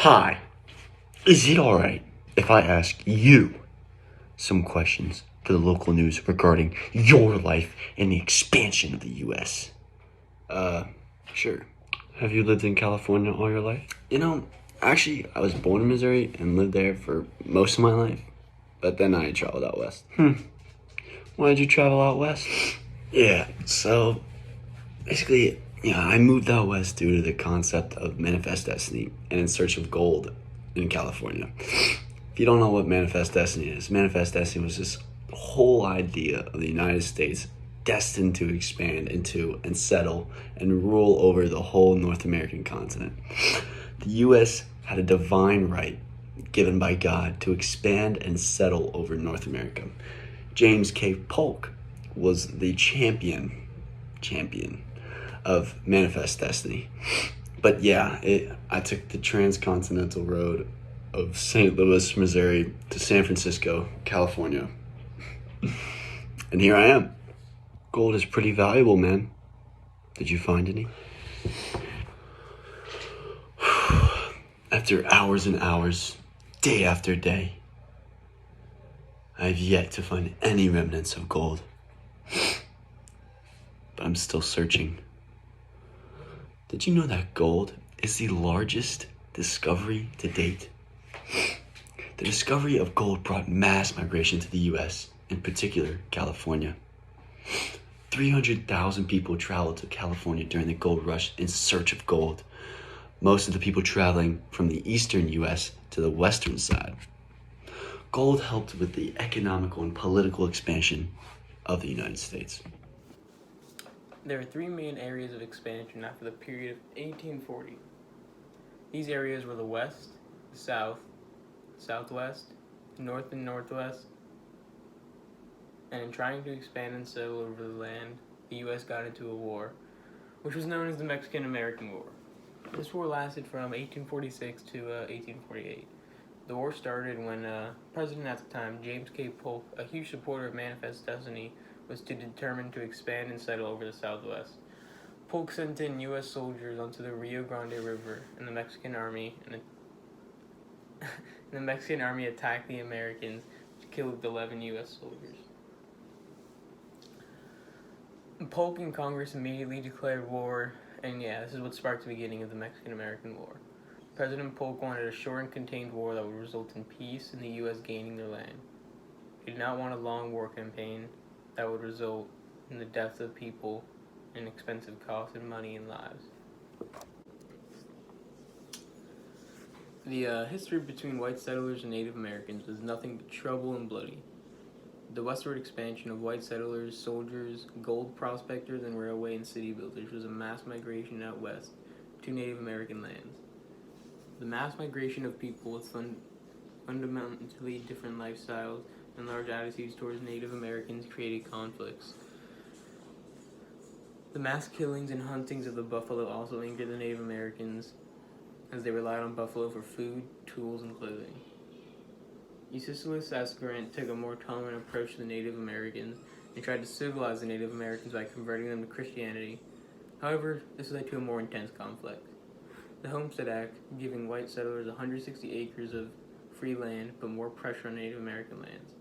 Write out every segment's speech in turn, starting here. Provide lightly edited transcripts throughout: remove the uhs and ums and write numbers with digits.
Hi, is it alright if I ask you some questions for the local news regarding your life and the expansion of the US? Uh, sure. Have you lived in California all your life? Actually, I was born in Missouri and lived there for most of my life, but then I traveled out west. Why did you travel out west? Yeah, so basically, I moved out west due to the concept of manifest destiny and in search of gold in California. If you don't know what manifest destiny is, manifest destiny was this whole idea of the United States destined to expand into and settle and rule over the whole North American continent. The U.S. had a divine right given by God to expand and settle over North America. James K. Polk was the champion of manifest destiny. But yeah, I took the transcontinental road of St. Louis, Missouri to San Francisco, California. And here I am. Gold is pretty valuable, man. Did you find any? After hours and hours, day after day, I have yet to find any remnants of gold. But I'm still searching. Did you know that gold is the largest discovery to date? The discovery of gold brought mass migration to the US, in particular California. 300,000 people traveled to California during the gold rush in search of gold. Most of the people traveling from the eastern US to the western side. Gold helped with the economical and political expansion of the United States. There are three main areas of expansion after the period of 1840. These areas were the West, the South, Southwest, North and Northwest, and in trying to expand and settle over the land, the U.S. got into a war, which was known as the Mexican-American War. This war lasted from 1846 to 1848. The war started when President at the time, James K. Polk, a huge supporter of Manifest Destiny, was determined to expand and settle over the Southwest. Polk sent in U.S. soldiers onto the Rio Grande River, and the Mexican army attacked the Americans, which killed 11 U.S. soldiers. Polk and Congress immediately declared war, and this is what sparked the beginning of the Mexican-American War. President Polk wanted a short and contained war that would result in peace and the U.S. gaining their land. He did not want a long war campaign that would result in the deaths of people and expensive costs in money and lives. The history between white settlers and Native Americans was nothing but trouble and bloody. The westward expansion of white settlers, soldiers, gold prospectors, and railway and city builders was a mass migration out west to Native American lands. The mass migration of people with fundamentally different lifestyles and large attitudes towards Native Americans created conflicts. The mass killings and huntings of the buffalo also angered the Native Americans, as they relied on buffalo for food, tools, and clothing. Ulysses S. Grant took a more tolerant approach to the Native Americans and tried to civilize the Native Americans by converting them to Christianity. However, this led to a more intense conflict. The Homestead Act, giving white settlers 160 acres of free land, put more pressure on Native American lands.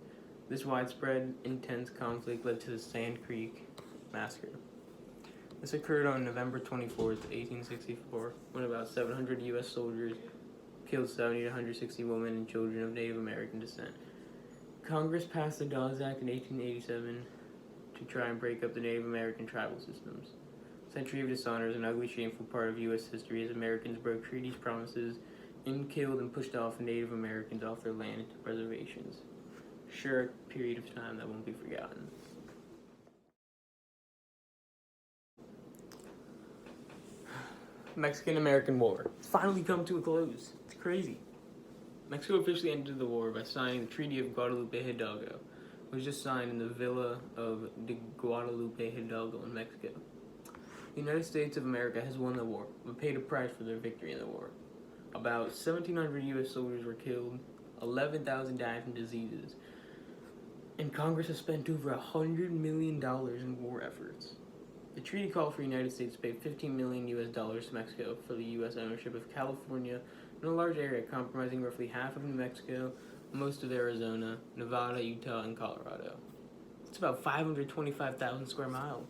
This widespread, intense conflict led to the Sand Creek Massacre. This occurred on November 24th, 1864, when about 700 U.S. soldiers killed 70 to 160 women and children of Native American descent. Congress passed the Dawes Act in 1887 to try and break up the Native American tribal systems. Century of Dishonor is an ugly, shameful part of U.S. history as Americans broke treaties, promises, and killed and pushed off Native Americans off their land into preservations. Sure, a period of time that won't be forgotten. Mexican-American War. It's finally come to a close. It's crazy. Mexico officially ended the war by signing the Treaty of Guadalupe Hidalgo, which was just signed in the Villa of de Guadalupe Hidalgo in Mexico. The United States of America has won the war, but paid a price for their victory in the war. About 1,700 U.S. soldiers were killed, 11,000 died from diseases, and Congress has spent over $100 million in war efforts. The treaty called for the United States to pay $15 million to Mexico for the U.S. ownership of California and a large area comprising roughly half of New Mexico, most of Arizona, Nevada, Utah, and Colorado. It's about 525,000 square miles.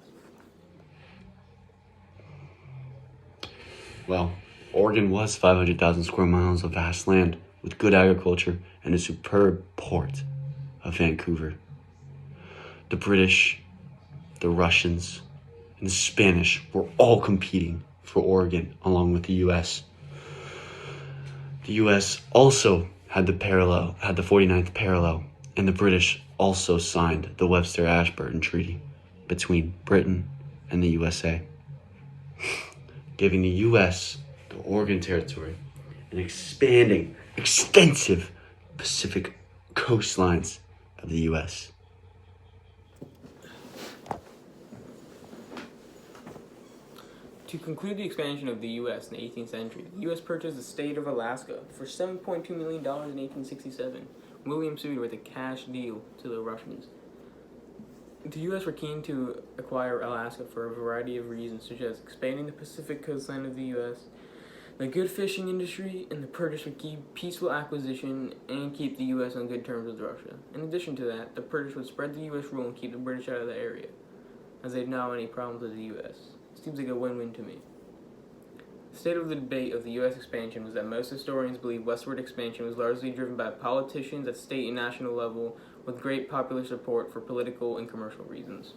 Well, Oregon was 500,000 square miles of vast land with good agriculture and a superb port of Vancouver. The British, the Russians, and the Spanish were all competing for Oregon along with the U.S. The U.S. also had the 49th parallel, and the British also signed the Webster-Ashburton Treaty between Britain and the USA, giving the U.S. the Oregon Territory and expanding extensive Pacific coastlines of the U.S. To conclude the expansion of the U.S. in the 18th century, the U.S. purchased the state of Alaska for $7.2 million in 1867. William sued with a cash deal to the Russians. The U.S. were keen to acquire Alaska for a variety of reasons, such as expanding the Pacific coastline of the U.S., the good fishing industry, and the purchase would keep peaceful acquisition and keep the U.S. on good terms with Russia. In addition to that, the purchase would spread the U.S. rule and keep the British out of the area, as they did not have any problems with the U.S. Seems like a win-win to me. The state of the debate of the U.S. expansion was that most historians believe westward expansion was largely driven by politicians at state and national level with great popular support for political and commercial reasons.